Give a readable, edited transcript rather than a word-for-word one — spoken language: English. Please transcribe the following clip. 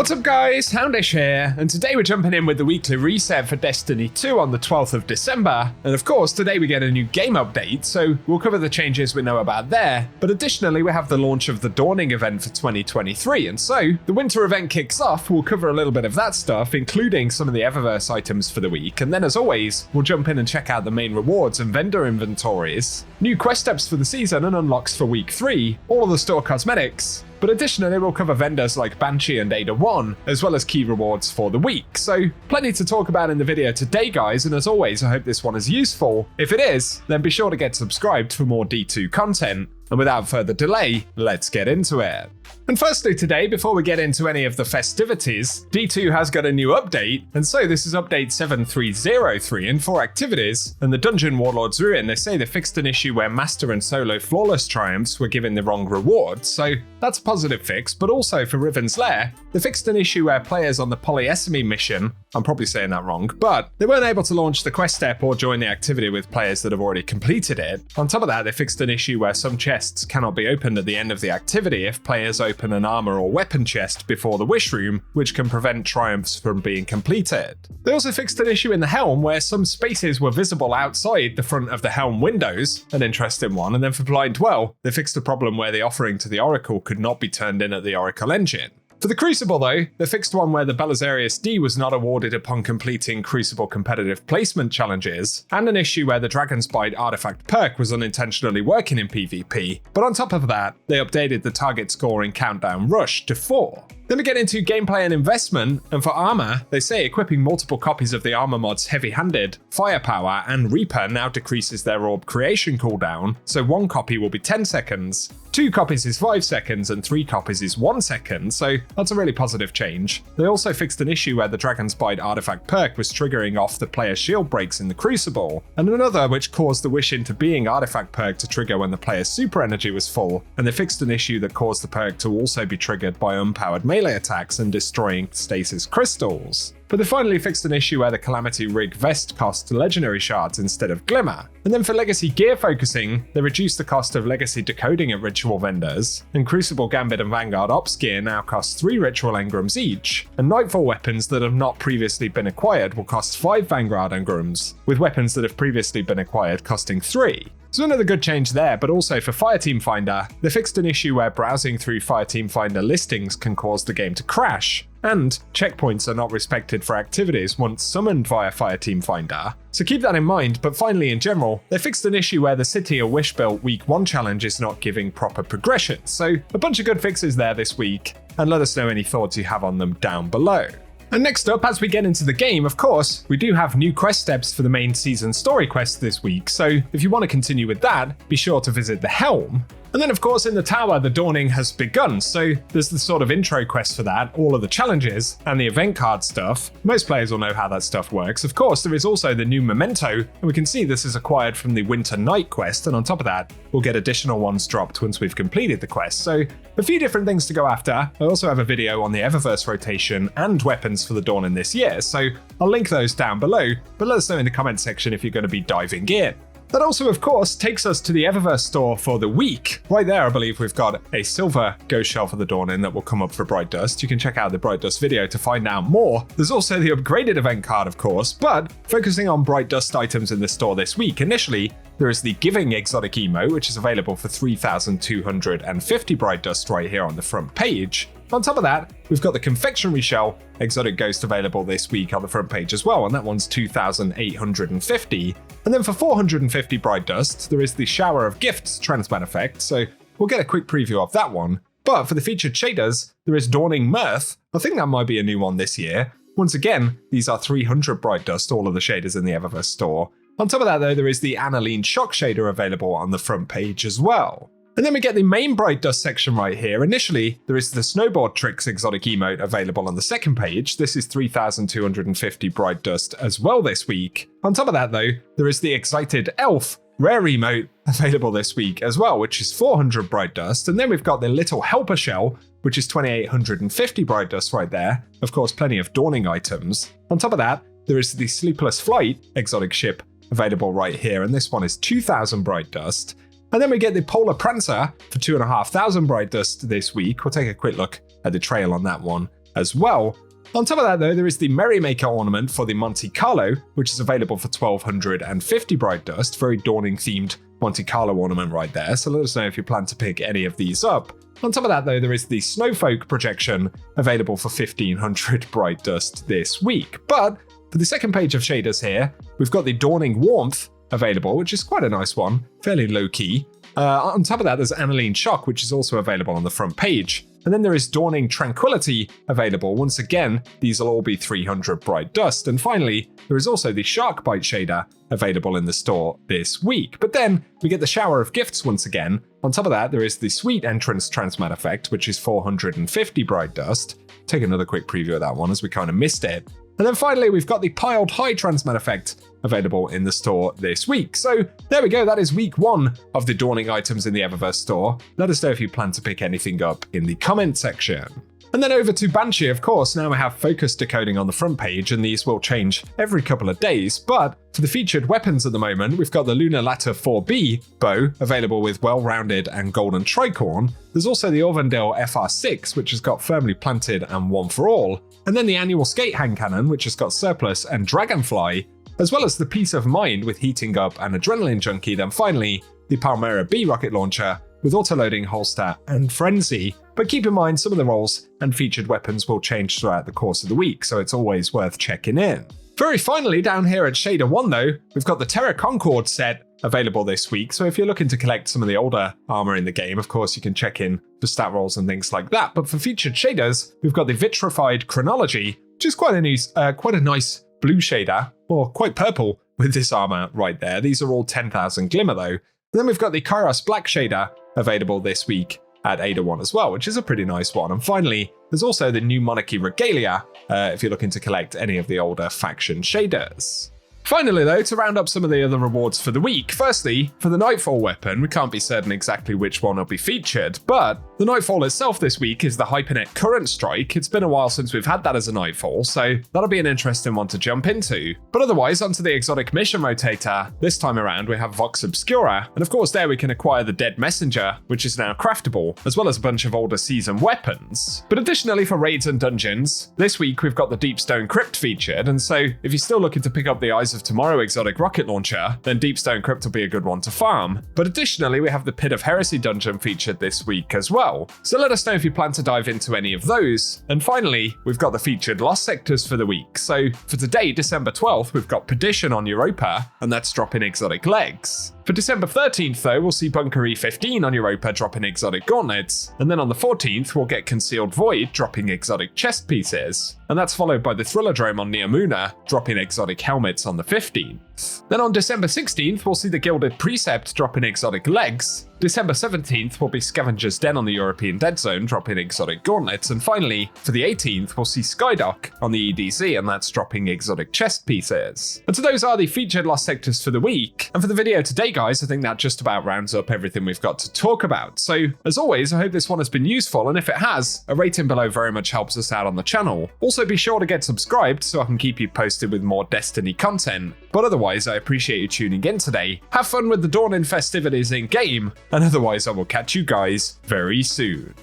What's up guys, Houndish here, and today we're jumping in with the weekly reset for Destiny 2 on the 12th of December, and of course today we get a new game update, so we'll cover the changes we know about there, but additionally we have the launch of the Dawning event for 2023, and so the winter event kicks off. We'll cover a little bit of that stuff, including some of the Eververse items for the week, and then as always, we'll jump in and check out the main rewards and vendor inventories, new quest steps for the season and unlocks for week 3, all of the store cosmetics, but additionally we'll cover vendors like Banshee and Ada 1, as well as key rewards for the week. So plenty to talk about in the video today guys, and as always I hope this one is useful. If it is, then be sure to get subscribed for more D2 content. And without further delay, let's get into it. And firstly today, before we get into any of the festivities, D2 has got a new update, and so this is update 7303, and for activities and the Dungeon Warlord's Ruin, they say they fixed an issue where Master and Solo Flawless Triumphs were given the wrong reward, so that's a positive fix, but also for Riven's Lair, they fixed an issue where players on the Polyesemy mission, I'm probably saying that wrong, but they weren't able to launch the quest step or join the activity with players that have already completed it. On top of that, they fixed an issue where some chests cannot be opened at the end of the activity if players open an armor or weapon chest before the wish room, which can prevent triumphs from being completed. They also fixed an issue in the helm where some spaces were visible outside the front of the helm windows, an interesting one, and then for Blind Dwell, they fixed a problem where the offering to the Oracle could not be turned in at the Oracle engine. For the Crucible though, they fixed one where the Belisarius D was not awarded upon completing Crucible competitive placement challenges, and an issue where the Dragon's Bite artifact perk was unintentionally working in PvP, but on top of that, they updated the target score in Countdown Rush to 4. Then we get into gameplay and investment, and for armor, they say equipping multiple copies of the armor mods Heavy-Handed, Firepower, and Reaper now decreases their orb creation cooldown, so 1 copy will be 10 seconds, 2 copies is 5 seconds, and 3 copies is 1 second, so that's a really positive change. They also fixed an issue where the Dragon's Bite artifact perk was triggering off the player's shield breaks in the Crucible, and another which caused the Wish into Being artifact perk to trigger when the player's super energy was full, and they fixed an issue that caused the perk to also be triggered by unpowered melee attacks and destroying stasis crystals. But they finally fixed an issue where the Calamity Rig vest cost legendary shards instead of glimmer. And then for legacy gear focusing, they reduced the cost of legacy decoding at ritual vendors, and Crucible Gambit and Vanguard Ops gear now cost 3 ritual engrams each, and Nightfall weapons that have not previously been acquired will cost 5 Vanguard engrams, with weapons that have previously been acquired costing 3. So another good change there, but also for Fireteam Finder, they fixed an issue where browsing through Fireteam Finder listings can cause the game to crash, and checkpoints are not respected for activities once summoned via Fireteam Finder. So keep that in mind, but finally in general, they fixed an issue where the City or Wish Built Week 1 challenge is not giving proper progression, so a bunch of good fixes there this week, and let us know any thoughts you have on them down below. And next up, as we get into the game, of course, we do have new quest steps for the main season story quest this week, so if you want to continue with that, be sure to visit the Helm. And then of course in the tower, the Dawning has begun, so there's the sort of intro quest for that, all of the challenges, and the event card stuff. Most players will know how that stuff works. Of course, there is also the new Memento, and we can see this is acquired from the Winter Night quest, and on top of that, we'll get additional ones dropped once we've completed the quest. So a few different things to go after. I also have a video on the Eververse rotation and weapons for the Dawning this year, so I'll link those down below, but let us know in the comment section if you're going to be diving in. That also, of course, takes us to the Eververse store for the week. Right there, I believe we've got a silver ghost shell for the Dawning that will come up for Bright Dust. You can check out the Bright Dust video to find out more. There's also the upgraded event card, of course, but focusing on Bright Dust items in the store this week, initially, there is the Giving exotic emote, which is available for 3,250 Bright Dust right here on the front page. On top of that, we've got the Confectionery Shell exotic ghost available this week on the front page as well, and that one's 2,850. And then for 450 Bright Dust, there is the Shower of Gifts transmat effect, so we'll get a quick preview of that one. But for the featured shaders, there is Dawning Mirth. I think that might be a new one this year. Once again, these are 300 Bright Dust, all of the shaders in the Eververse store. On top of that though, there is the Aniline Shock shader available on the front page as well. And then we get the main Bright Dust section right here. Initially, there is the Snowboard Tricks exotic emote available on the second page. This is 3,250 Bright Dust as well this week. On top of that though, there is the Excited Elf rare emote available this week as well, which is 400 Bright Dust. And then we've got the Little Helper Shell, which is 2,850 Bright Dust right there. Of course, plenty of Dawning items. On top of that, there is the Sleepless Flight exotic ship available right here, and this one is 2,000 Bright Dust. And then we get the Polar Prancer for 2,500 Bright Dust this week. We'll take a quick look at the trail on that one. as well. On top of that though, there is the Merrymaker ornament for the Monte Carlo, which is available for 1250 bright dust, very Dawning themed Monte Carlo ornament right there, so let us know if you plan to pick any of these up. On top of that though, there is the Snowfolk projection available for 1500 bright dust this week. But for the second page of shaders here, we've got the Dawning Warmth available, which is quite a nice one, fairly low key. On top of that, there's Aniline Shock, which is also available on the front page. And then there is Dawning Tranquility available. Once again, these will all be 300 bright dust. And finally, there is also the Shark Bite shader available in the store this week. But then we get the Shower of Gifts once again. On top of that, there is the Sweet Entrance Transmat effect, which is 450 bright dust. Take another quick preview of that one as we kind of missed it. And then finally, we've got the Piled High Transmat effect available in the store this week. So there we go, that is week 1 of the Dawning items in the Eververse store. Let us know if you plan to pick anything up in the comment section. And then over to Banshee, of course, now we have focus decoding on the front page, and these will change every couple of days. But for the featured weapons at the moment, we've got the Lunar Ladder 4B bow, available with well-rounded and golden tricorn. There's also the Orvandale FR6, which has got firmly planted and one for all. And then the annual Skate Hand Cannon, which has got surplus and dragonfly, as well as the Peace of Mind with heating up and adrenaline junkie. Then finally, the Palmyra B rocket launcher with autoloading, holster, and frenzy. But keep in mind, some of the roles and featured weapons will change throughout the course of the week, so it's always worth checking in. Very finally, down here at Shader 1 though, we've got the Terra Concord set available this week, so if you're looking to collect some of the older armor in the game, of course you can check in for stat rolls and things like that. But for featured shaders, we've got the Vitrified Chronology, which is quite a nice blue shader, or quite purple with this armor right there. These are all 10,000 glimmer though. Then we've got the Kairos Black shader available this week at Ada 1 as well, which is a pretty nice one. And finally, there's also the New Monarchy Regalia, if you're looking to collect any of the older faction shaders. Finally though, to round up some of the other rewards for the week, firstly, for the Nightfall weapon, we can't be certain exactly which one will be featured, but the Nightfall itself this week is the Hypernet Current Strike. It's been a while since we've had that as a Nightfall, so that'll be an interesting one to jump into. But otherwise, onto the exotic mission rotator. This time around, we have Vox Obscura, and of course there we can acquire the Dead Messenger, which is now craftable, as well as a bunch of older season weapons. But additionally for raids and dungeons, this week we've got the Deepstone Crypt featured, and so if you're still looking to pick up the Eyes of Tomorrow exotic rocket launcher, then Deepstone Crypt will be a good one to farm. But additionally, we have the Pit of Heresy dungeon featured this week as well. So let us know if you plan to dive into any of those. And finally, we've got the featured Lost Sectors for the week. So for today, December 12th, we've got Perdition on Europa, and that's dropping exotic legs. For December 13th though, we'll see Bunker E15 on Europa dropping exotic gauntlets, and then on the 14th we'll get Concealed Void dropping exotic chest pieces, and that's followed by the Thrillerdrome on Neomuna dropping exotic helmets on the 15th. Then on December 16th we'll see the Gilded Precept dropping exotic legs. December 17th will be Scavenger's Den on the European Dead Zone dropping exotic gauntlets, and finally for the 18th we'll see Skydock on the EDZ, and that's dropping exotic chest pieces. And so those are the featured Lost Sectors for the week, and for the video today guys, I think that just about rounds up everything we've got to talk about. So as always, I hope this one has been useful, and if it has, a rating below very much helps us out on the channel. Also be sure to get subscribed so I can keep you posted with more Destiny content. But otherwise, I appreciate you tuning in today. Have fun with the Dawning festivities in game, and otherwise I will catch you guys very soon.